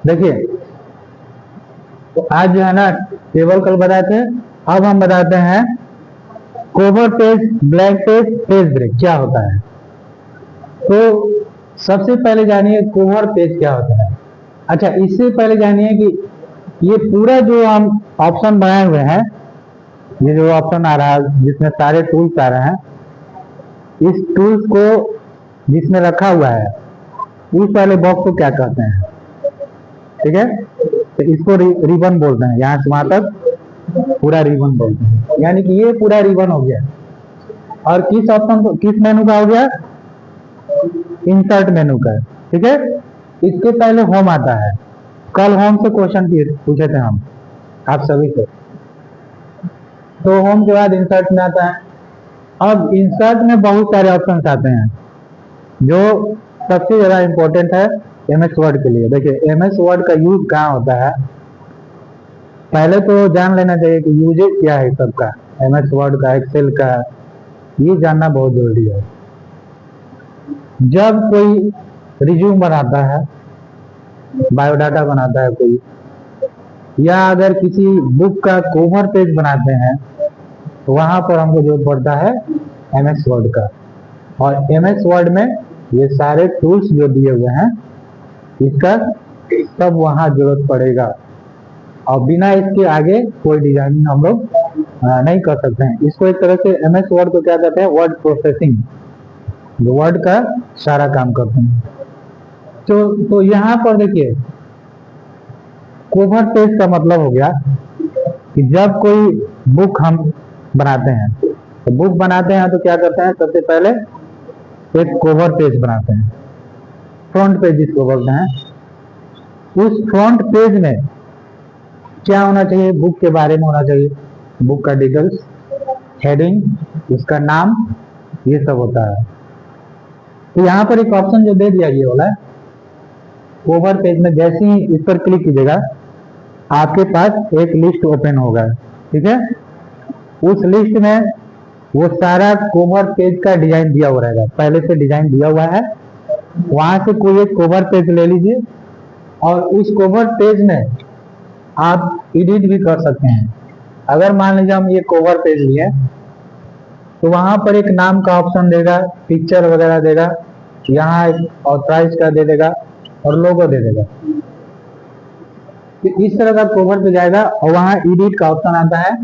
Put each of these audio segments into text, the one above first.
देखिए, तो आज जो है ना टेबल कल बताए थे, अब हम बताते हैं cover page, blank page, page break क्या होता है। तो सबसे पहले जानिए कवर पेज क्या होता है। अच्छा, इससे पहले जानिए कि ये पूरा जो हम ऑप्शन बनाए हुए हैं, ये जो ऑप्शन आ रहा है जिसमें सारे टूल्स आ रहे हैं, इस टूल्स को जिसमें रखा हुआ है उस वाले बॉक्स को क्या कहते हैं, ठीक है। तो इसको रिबन बोलते हैं, यहाँ से वहां तक पूरा रिबन बोलते हैं, यानी कि ये पूरा रिबन हो गया। और किस ऑप्शन को, किस मेनू का हो गया, इंसर्ट मेनू का, ठीक है। इसके पहले होम आता है, कल होम से क्वेश्चन पूछे थे हम आप सभी से। तो होम के बाद इंसर्ट में आता है। अब इंसर्ट में बहुत सारे ऑप्शंस आते हैं, जो सबसे ज्यादा इंपॉर्टेंट है एमएस वर्ड के लिए। देखिए एमएस वर्ड का यूज कहाँ होता है, पहले तो जान लेना चाहिए कि यूजेज क्या है सबका, एमएस वर्ड का, एक्सेल का, ये जानना बहुत जरूरी है। जब कोई रिज्यूम बनाता है, बायोडाटा बनाता है कोई, या अगर किसी बुक का कवर पेज बनाते हैं, तो वहां पर हमको जरूरत पड़ता है एमएस वर्ड का। और एमएस वर्ड में ये सारे टूल्स जो दिए हुए हैं, इसका सब वहां जरूरत पड़ेगा। और बिना इसके आगे कोई डिजाइनिंग हम लोग नहीं कर सकते हैं। इसको एक तरह से एमएस वर्ड को क्या कहते हैं, वर्ड प्रोसेसिंग, जो वर्ड का सारा काम करते हैं। तो यहाँ पर देखिए कवर पेज का मतलब हो गया कि जब कोई बुक हम बनाते हैं, तो बुक बनाते हैं तो क्या करते हैं, सबसे पहले एक कवर पेज बनाते हैं, फ्रंट पेज जिसको बोलते हैं। उस फ्रंट पेज में क्या होना चाहिए, बुक के बारे में होना चाहिए, बुक का डिटेल्स, हेडिंग, उसका नाम, ये सब होता है। तो यहाँ पर एक ऑप्शन जो दे दिया, ये वाला कवर पेज में जैसे ही इस पर क्लिक कीजिएगा, आपके पास एक लिस्ट ओपन होगा, ठीक है। उस लिस्ट में वो सारा कवर पेज का डिजाइन दिया हुआ रहेगा, पहले से डिजाइन दिया हुआ है। वहां से कोई एक कवर पेज ले लीजिए, और उस कवर पेज में आप एडिट भी कर सकते हैं। अगर मान लीजिए हम ये कवर पेज लिए, तो वहां पर एक नाम का ऑप्शन देगा, पिक्चर वगैरह देगा, यहाँ एक ऑथराइज का दे देगा और लोगो दे देगा। तो इस तरह का कवर पे जाएगा, और वहाँ एडिट का ऑप्शन आता है,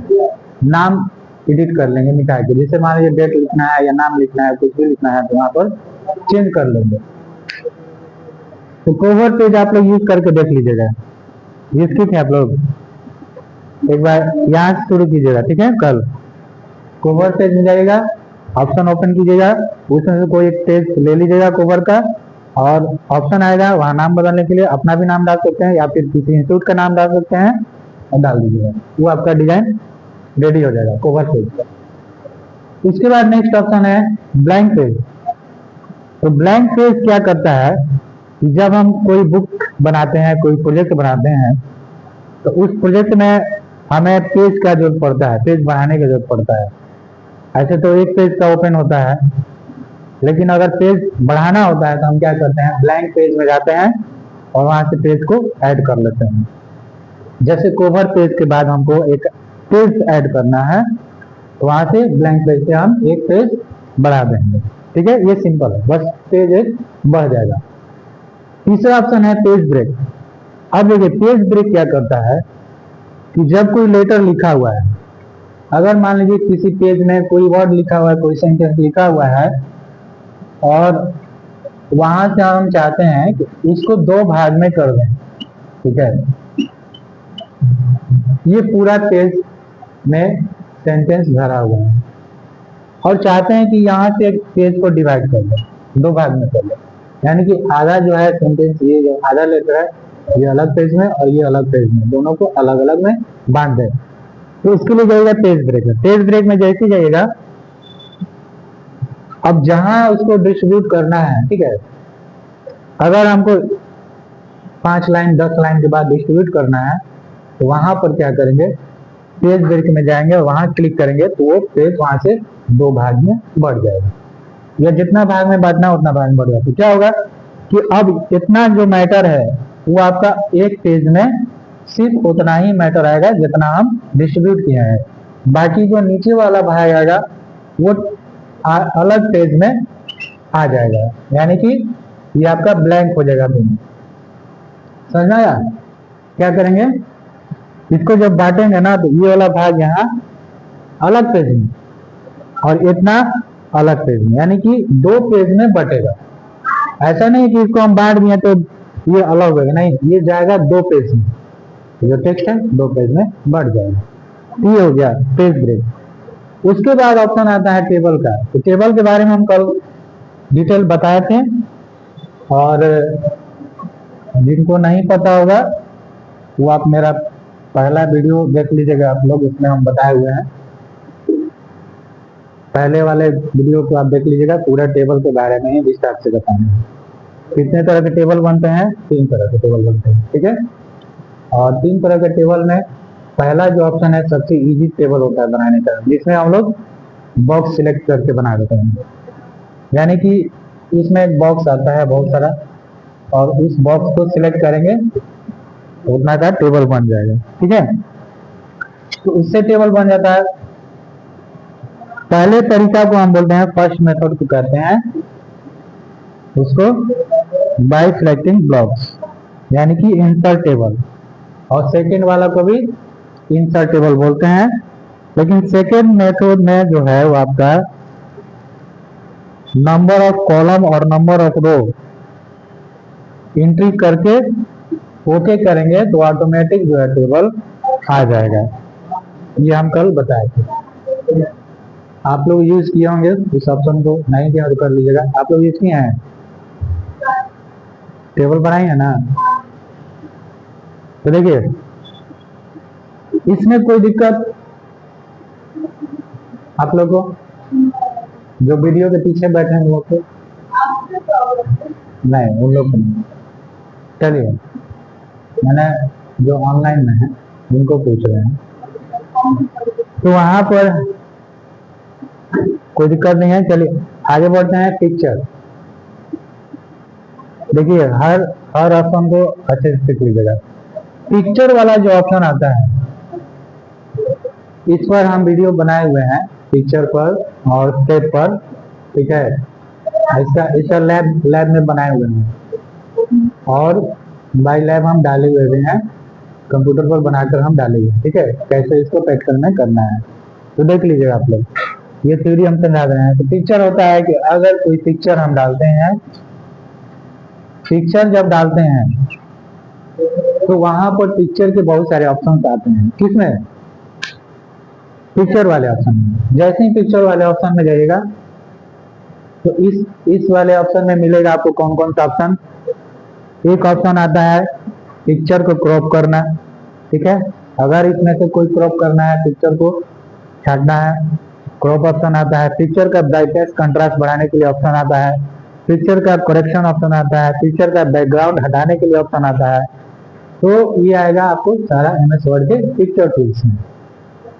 नाम एडिट कर लेंगे मिटा के, जैसे मान लीजिए डेट लिखना है या नाम लिखना है, कुछ भी लिखना है, तो वहां पर चेंज कर लेंगे। तो कवर पेज आप लोग यूज करके देख लीजिएगा, यूज कीजिए आप लोग, एक बार यहाँ से शुरू कीजिएगा, ठीक है। कल कवर पेज में जाइएगा, ऑप्शन ओपन कीजिएगा, उसमें से कोई एक पेज ले लीजिएगा कवर का, और ऑप्शन आएगा वहाँ नाम बदलने के लिए, अपना भी नाम डाल सकते हैं या फिर किसी इंस्टीट्यूट का नाम डाल सकते हैं, और डाल दीजिएगा, वो आपका डिजाइन रेडी हो जाएगा कवर पेज का। उसके बाद नेक्स्ट ऑप्शन है ब्लैंक पेज। तो ब्लैंक पेज क्या करता है कि जब हम कोई बुक बनाते हैं, कोई प्रोजेक्ट बनाते हैं, तो उस प्रोजेक्ट में हमें पेज का जरूरत पड़ता है, पेज बनाने की जरूरत पड़ता है। ऐसे तो एक पेज का ओपन होता है, लेकिन अगर पेज बढ़ाना होता है तो हम क्या करते हैं, ब्लैंक पेज में जाते हैं और वहां से पेज को ऐड कर लेते हैं। जैसे कवर पेज के बाद हमको एक पेज ऐड करना है, तो वहां से ब्लैंक पेज से हम एक पेज बढ़ा देंगे, ठीक है। ये सिंपल है, बस पेज एक बढ़ जाएगा। तीसरा ऑप्शन है पेज ब्रेक। अब देखिए पेज ब्रेक क्या करता है कि जब कोई लेटर लिखा हुआ है, अगर मान लीजिए किसी पेज में कोई वर्ड लिखा हुआ है, कोई सेंटेंस लिखा हुआ है, और वहां से हम चाहते हैं कि इसको दो भाग में कर दें, ठीक है। ये पूरा पेज में सेंटेंस भरा हुआ है, और चाहते हैं कि यहाँ से एक पेज को डिवाइड कर दें, दो भाग में कर दें, यानी कि आधा जो है सेंटेंस, ये जो आधा लेटर है, ये अलग पेज में और ये अलग पेज में, दोनों को अलग अलग में बांट दें। तो उसके लिए जाइएगा पेज ब्रेक में। पेज ब्रेक में जैसे जाइएगा, अब जहां उसको डिस्ट्रीब्यूट करना है, ठीक है, अगर हमको 5 लाइन 10 लाइन के बाद डिस्ट्रीब्यूट करना है, तो वहां पर क्या करेंगे, पेज ब्रेक में जाएंगे और वहां क्लिक करेंगे, तो वो पेज वहां से दो भाग में बढ़ जाएगा, या जितना भाग में बांटना उतना भाग में बढ़ जाएगा। तो क्या होगा कि अब इतना जो मैटर है वो आपका एक पेज में सिर्फ उतना ही मैटर आएगा जितना हम डिस्ट्रीब्यूट किए हैं। बाकी जो नीचे वाला भाग आएगा वो अलग पेज में आ जाएगा, यानी कि ये आपका ब्लैंक हो जाएगा। समझ में आया? क्या करेंगे, इसको जब बांटेंगे ना तो ये वाला भाग यहाँ अलग पेज में और इतना अलग पेज में, यानी कि दो पेज में बटेगा। ऐसा नहीं कि इसको हम बांट दिए तो ये अलग होगा, नहीं, ये जाएगा दो पेज में, जो टेक्स्ट है दो पेज में बढ़ जाएगा। ये हो गया पेज ब्रेक। उसके बाद ऑप्शन आता है टेबल का। तो टेबल के बारे में हम कल डिटेल बताए थे, और जिनको नहीं पता होगा वो आप मेरा पहला वीडियो देख लीजिएगा आप लोग, उसमें हम बताए हुए हैं। पहले वाले वीडियो को आप देख लीजिएगा, पूरा टेबल के बारे में ही विस्तार से बताएंगे। कितने तरह के टेबल बनते हैं? 3 तरह के टेबल बनते हैं, ठीक है। और 3 तरह के टेबल में पहला जो ऑप्शन है सबसे इजी टेबल होता है बनाने का, जिसमें हम लोग बॉक्स सिलेक्ट करके बना देते हैं। यानी कि इसमें एक बॉक्स आता है बहुत सारा, और उस बॉक्स को सिलेक्ट करेंगे उतना का टेबल बन जाएगा, ठीक है। तो उससे टेबल बन जाता है। पहले तरीका को हम बोलते हैं, फर्स्ट मेथड को कहते हैं उसको बाय सिलेक्टिंग ब्लॉक्स, यानी कि इंसर्ट टेबल। और सेकंड वाला को भी इंसर्ट टेबल बोलते हैं। लेकिन सेकंड मेथड में जो है वो आपका नंबर ऑफ कॉलम और नंबर ऑफ रो एंट्री करके ओके करेंगे तो ऑटोमेटिक जो है टेबल आ जाएगा। ये हम कल बताए थे, आप लोग यूज किए होंगे इस ऑप्शन को, नहीं किया तो कर लीजिएगा। आप लोग यूज किए हैं, टेबल बनाए हैं ना। तो देखिए इसमें कोई दिक्कत आप लोग को, जो वीडियो के पीछे बैठे हैं वो को नहीं, उन लोग को नहीं। चलिए, मैंने जो ऑनलाइन में है उनको पूछ रहे हैं, तो वहां पर कोई दिक्कत नहीं है। चलिए आगे बढ़ते हैं। पिक्चर, देखिए हर ऑप्शन को अच्छे से देख लीजिएगा। पिक्चर वाला जो ऑप्शन आता है इस पर हम वीडियो बनाए हुए हैं, पिक्चर पर और स्टेप पर, ठीक है। इसका लैब में बनाए हुए हैं, और बाय लैब हम डाले हुए हैं, कंप्यूटर पर बनाकर हम डाले हुए हैं, ठीक है। कैसे इसको पैटर्न में करना है तो देख लीजिएगा आप लोग, ये थ्योरी हम समझा रहे हैं। तो पिक्चर होता है कि अगर कोई पिक्चर हम डालते हैं, पिक्चर जब डालते हैं तो वहां पर पिक्चर के बहुत सारे ऑप्शन आते हैं। किसमें? पिक्चर वाले ऑप्शन में। जैसे ही पिक्चर वाले ऑप्शन में जाइएगा तो इस वाले ऑप्शन में मिलेगा आपको कौन कौन सा ऑप्शन। एक ऑप्शन आता है पिक्चर को क्रॉप करना, ठीक है। अगर इसमें से कोई क्रॉप करना है, पिक्चर को छाटना है, क्रॉप ऑप्शन आता है। पिक्चर का ब्राइटनेस कंट्रास्ट बढ़ाने के लिए ऑप्शन आता है। पिक्चर का करेक्शन ऑप्शन आता है। पिक्चर का बैकग्राउंड हटाने के लिए ऑप्शन आता है। तो ये आएगा आपको सारा MS वर्ड के पिक्चर टूल्स में।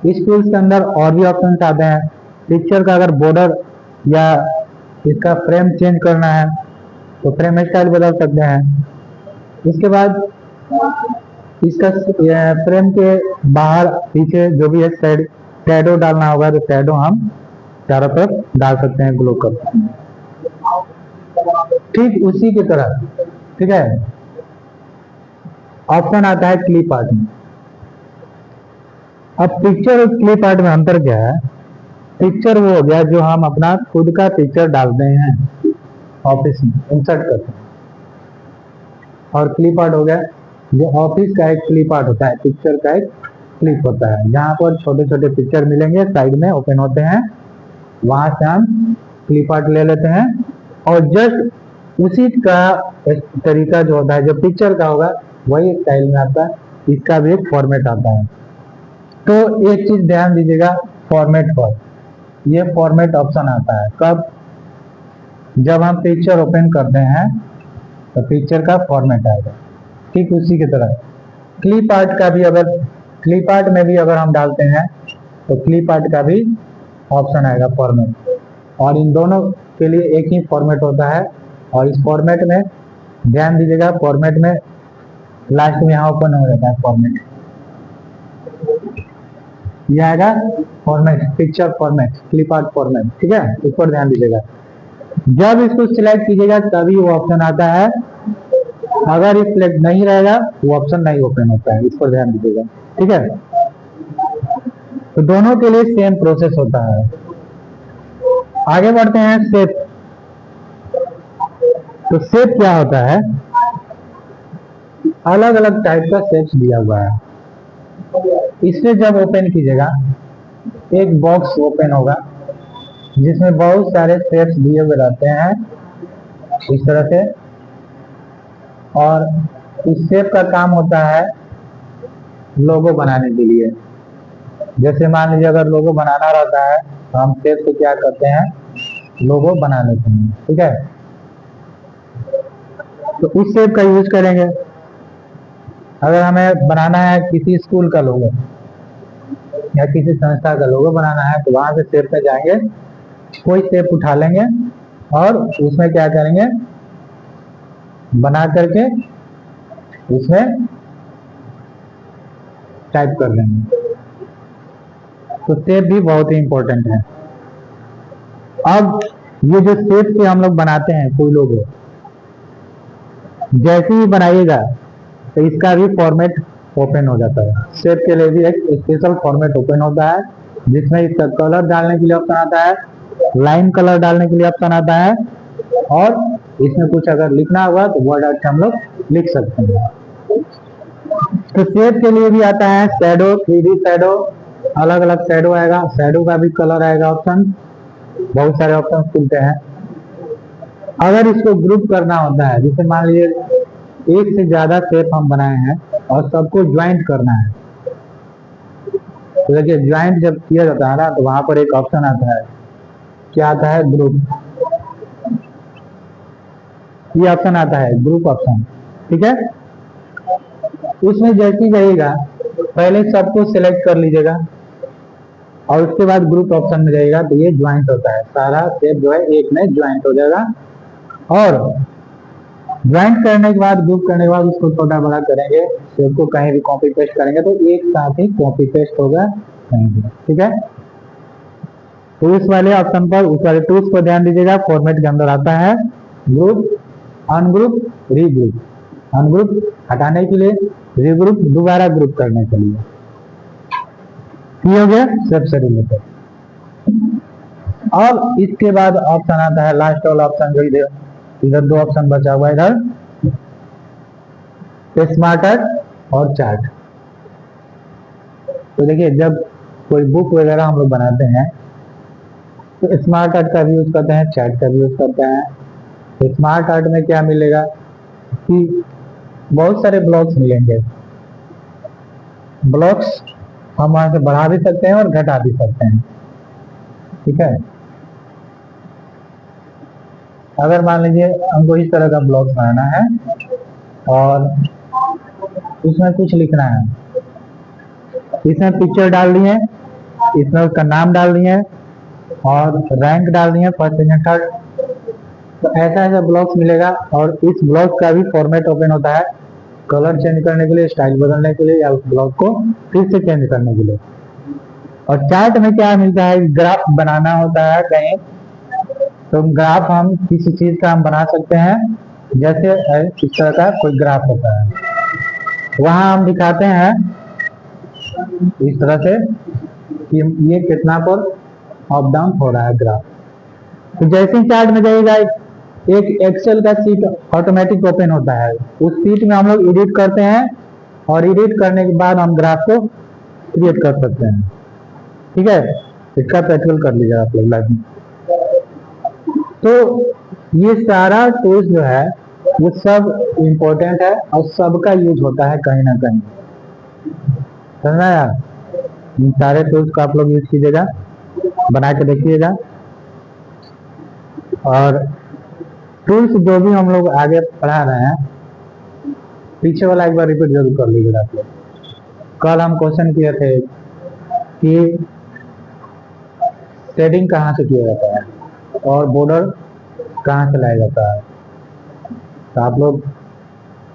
इस टूल्स के अंदर और भी ऑप्शन आते हैं। पिक्चर का अगर बॉर्डर या इसका फ्रेम चेंज करना है तो फ्रेम स्टाइल बदल सकते हैं। इसके बाद इसका फ्रेम के बाहर पीछे जो भी है साइड शैडो डालना होगा तो शैडो हम चारों तरफ डाल सकते हैं, ग्लो कर सकते हैं। ठीक उसी की तरह, ठीक है, ऑप्शन आता है क्लिप आर्ट में। अब पिक्चर और क्लिप आर्ट में अंतर क्या है? पिक्चर वो हो गया जो हम अपना खुद का पिक्चर डालते हैं ऑफिस में, इंसर्ट करते हैं। और क्लिप आर्ट हो गया जो ऑफिस का एक क्लिप आर्ट होता है, पिक्चर का एक क्लिप होता है, जहाँ पर छोटे छोटे पिक्चर मिलेंगे, साइड में ओपन होते हैं, वहां से हम क्लिप आर्ट ले लेते हैं। और जस्ट उसी का तरीका जो होता है, जो पिक्चर का होगा वही स्टाइल में आता है, इसका भी एक फॉर्मेट आता है। तो एक चीज ध्यान दीजिएगा, फॉर्मेट पर, ये फॉर्मेट ऑप्शन आता है कब? जब हम पिक्चर ओपन करते हैं तो पिक्चर का फॉर्मेट आएगा। ठीक उसी की तरह क्लिप आर्ट का भी, अगर क्लिप आर्ट में भी अगर हम डालते हैं तो क्लिप आर्ट का भी ऑप्शन आएगा फॉर्मेट। और इन दोनों के लिए एक ही फॉर्मेट होता है। और इस फॉर्मेट में ध्यान दीजिएगा, फॉर्मेट में लास्ट में यहाँ ओपन हो जाता है फॉर्मेट, ये आएगा format, picture format, clip art format, ठीक है, इस पर ध्यान दीजिएगा। जब इसको सिलेक्ट कीजिएगा तभी वो ऑप्शन आता है, अगर ये सिलेक्ट नहीं रहेगा वो ऑप्शन नहीं ओपन होता है, इस पर ध्यान दीजिएगा, ठीक है। तो दोनों के लिए सेम प्रोसेस होता है। आगे बढ़ते हैं शेप। तो शेप क्या होता है, अलग अलग टाइप का शेप्स दिया हुआ है, इसे जब ओपन कीजिएगा एक बॉक्स ओपन होगा जिसमें बहुत सारे शेप्स दिए हुए रहते हैं इस तरह से, और इस शेप का काम होता है लोगो बनाने के लिए। जैसे मान लीजिए अगर लोगो बनाना रहता है तो हम शेप से क्या करते हैं, लोगो बना लेते हैं, ठीक है। तो उस शेप का यूज करेंगे। अगर हमें बनाना है किसी स्कूल का लोगो या किसी संस्था का लोगो बनाना है तो वहां से शेप में जाएंगे, कोई शेप उठा लेंगे और उसमें क्या करेंगे, बना करके उसमें टाइप कर देंगे। तो शेप भी बहुत ही इंपॉर्टेंट है। अब ये जो शेप से हम लोग बनाते हैं कोई लोगो, जैसे ही बनाइएगा तो इसका भी फॉर्मेट ओपन हो जाता है। शेप के लिए भी एक स्पेशल फॉर्मेट ओपन होता है जिसमें इसका कलर डालने के लिए ऑप्शन आता है, लाइन कलर डालने के लिए ऑप्शन आता है, और इसमें कुछ अगर लिखना हुआ तो वर्ड आर्ट हम लोग लिख सकते हैं। तो शेप के लिए भी आता है शैडो, 3D शैडो, अलग अलग शैडो आएगा, शैडो का भी कलर आएगा ऑप्शन, बहुत सारे ऑप्शन खुलते हैं। अगर इसको ग्रुप करना होता है, जैसे मान लीजिए एक से ज्यादा शेप हम बनाए हैं और सबको ज्वाइंट करना है, तो देखिए ज्वाइंट जब किया जाता है ना तो वहां पर एक ऑप्शन आता है, क्या आता है, ग्रुप, ये ऑप्शन आता है ग्रुप ऑप्शन, ठीक है। उसमें जैसे ही जाइएगा पहले सबको सिलेक्ट कर लीजिएगा और उसके बाद ग्रुप ऑप्शन में जाइएगा तो ये ज्वाइंट होता है, सारा शेप जो है एक में ज्वाइंट हो जाएगा। और ज्वाइंट करने के बाद, ग्रुप करने के बाद उसको छोटा बड़ा करेंगे, शेप को कहीं भी कॉपी पेस्ट करेंगे तो एक साथ ही कॉपी पेस्ट होगा कहीं भी, ठीक है। तो इस वाले ऑप्शन पर, उस वाले टूल्स पर ध्यान दीजिएगा, फॉर्मेट के अंदर आता है ग्रुप, अनग्रुप, रीग्रुप, अनग्रुप हटाने के लिए, रीग्रुप दोबारा ग्रुप करने के लिए, ये हो गया शेप से रिलेटेड। अब इसके बाद ऑप्शन आता है लास्ट वाला ऑप्शन, जो इधर दो ऑप्शन बचा हुआ है, इधर स्मार्ट आर्ट और चार्ट। तो देखिए जब कोई बुक वगैरह हम लोग बनाते हैं तो स्मार्ट आर्ट का भी यूज करते हैं, चार्ट का भी यूज करते हैं। तो स्मार्ट आर्ट में क्या मिलेगा कि बहुत सारे ब्लॉक्स मिलेंगे, ब्लॉक्स हम वहां से बढ़ा भी सकते हैं और घटा भी सकते हैं, ठीक है। अगर मान लीजिए हमको इस तरह का ब्लॉग बनाना है और इसमें कुछ लिखना है, इसमें पिक्चर डाल दिए, इसमें उसका नाम डाल दिए और रैंक डाल दिए, फर्स्ट सेकंड थर्ड, तो ऐसा ऐसा ब्लॉक्स मिलेगा। और इस ब्लॉक का भी फॉर्मेट ओपन होता है, कलर चेंज करने के लिए, स्टाइल बदलने के लिए, या उस ब्लॉक को फिर से चेंज करने के लिए। और चार्ट में क्या मिलता है, ग्राफ बनाना होता है कहीं, तो ग्राफ हम किसी चीज का हम बना सकते हैं, जैसे इस तरह का कोई ग्राफ होता है, वहां हम दिखाते हैं इस तरह से कि ये कितना पर अप डाउन हो रहा है ग्राफ। तो जैसे ही चार्ट में जाइएगा एक एक्सेल का सीट ऑटोमेटिक ओपन होता है, उस सीट में हम लोग एडिट करते हैं और एडिट करने के बाद हम ग्राफ को क्रिएट कर सकते हैं, ठीक है। इसका प्रैक्टिकल कर लीजिएगा आप लोग लाइव में। तो ये सारा टूल्स जो है वो सब इम्पोर्टेंट है और सबका यूज होता है कहीं ना कहीं, समझना यार। इन सारे टूल्स को आप लोग यूज कीजिएगा, बना के देखिएगा। और टूल्स जो भी हम लोग आगे पढ़ा रहे हैं, पीछे वाला एक बार रिपीट जरूर कर लीजिएगा आप लोग। कल हम क्वेश्चन किए थे कि शेडिंग कहाँ से किया जाता है और बॉर्डर कहाँ से लाया जाता है, तो आप लोग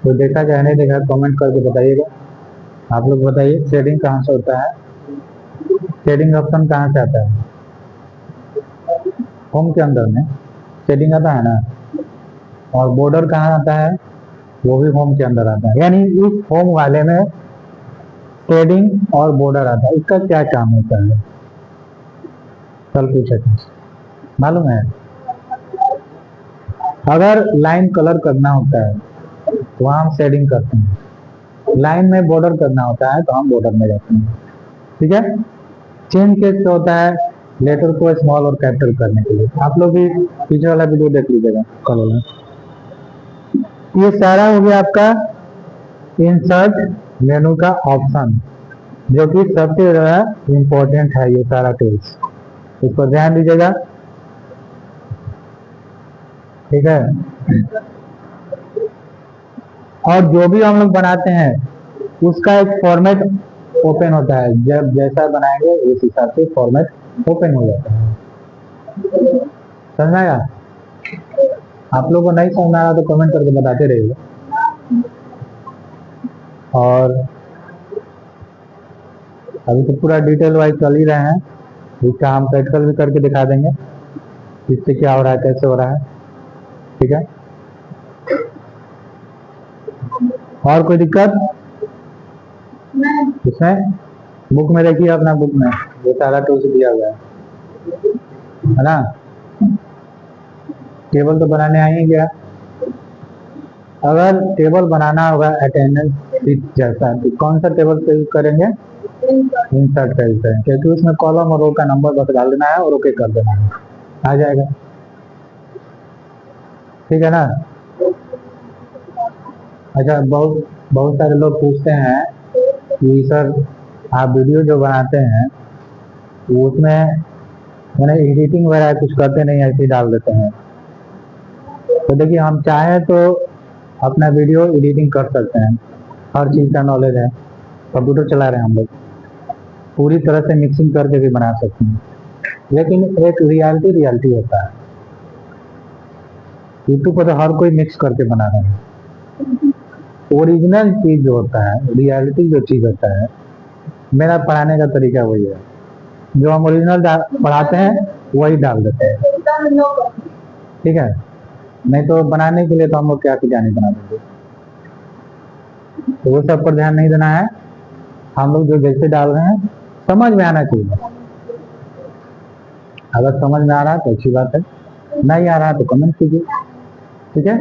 तो देखा क्या नहीं देखा कमेंट करके बताइएगा। आप लोग बताइए शेडिंग कहाँ से होता है, शेडिंग ऑप्शन कहाँ से आता है? होम के अंदर में शेडिंग आता है ना, और बॉर्डर कहाँ आता है? वो भी होम के अंदर आता है। यानी इस होम वाले में शेडिंग और बॉर्डर आता है। इसका क्या काम होता है? कल पूछे थे, मालूम है? अगर लाइन कलर करना होता है तो वहाँ हम शेडिंग करते हैं, लाइन में बॉर्डर करना होता है तो हम बॉर्डर में जाते हैं। ठीक है। चेन केस क्या होता है? लेटर को स्मॉल और कैपिटल करने के लिए। आप लोग भी पीछे वाला वीडियो देख लीजिएगा कल वाला। ये सारा हो गया आपका इंसर्ट मेनू का ऑप्शन, जो कि सबसे ज्यादा इम्पोर्टेंट है ये सारा टूल्स, इस पर ध्यान दीजिएगा। ठीक है। और जो भी हम लोग बनाते हैं उसका एक फॉर्मेट ओपन होता है, जब जैसा बनाएंगे उस हिसाब से फॉर्मेट ओपन हो जाता है। समझ आया? आप लोगों को नहीं समझ आ रहा तो कमेंट करके बताते रहिए। और अभी तो पूरा डिटेल वाइज चल ही रहे हैं, इसका हम प्रैक्टिकल भी करके दिखा देंगे इससे क्या हो रहा है, कैसे हो रहा है। ठीक है। और कोई दिक्कत इसमें? बुक में देखिए, अपना बुक में ये सारा टूल्स दिया हुआ है ना। टेबल तो बनाने आएंगे क्या? अगर टेबल बनाना होगा अटेंडेंस शीट जैसा, तो कौन सा टेबल से यूज करेंगे? इंसर्ट का यूज करेंगे, क्योंकि उसमें कॉलम और रो का नंबर बस डाल देना है और ओके कर देना है, आ जाएगा। ठीक है ना। अच्छा, बहुत बहुत सारे लोग पूछते हैं कि सर आप वीडियो जो बनाते हैं वो उसमें मैंने एडिटिंग वगैरह कुछ करते नहीं, ऐसे ही डाल देते हैं। तो देखिए, हम चाहें तो अपना वीडियो एडिटिंग कर सकते हैं, हर चीज़ का नॉलेज है, कंप्यूटर चला रहे हैं हम लोग, पूरी तरह से मिक्सिंग करके भी बना सकते हैं। लेकिन एक रियलिटी होता है, यूट्यूब पर तो हर कोई मिक्स करके बना रहा है। ओरिजिनल चीज जो होता है, रियलिटी जो चीज होता है, मेरा पढ़ाने का तरीका वही है, जो हम ओरिजिनल पढ़ाते हैं वही डाल देते हैं। ठीक है। नहीं तो बनाने के लिए तो हम लोग क्या जाने बना देंगे, तो वो सब पर ध्यान नहीं देना है। हम लोग जो जैसे डाल रहे हैं समझ में आना चाहिए। अगर समझ में आ रहा है तो अच्छी बात है, नहीं आ रहा है तो कमेंट कीजिए। ठीक है।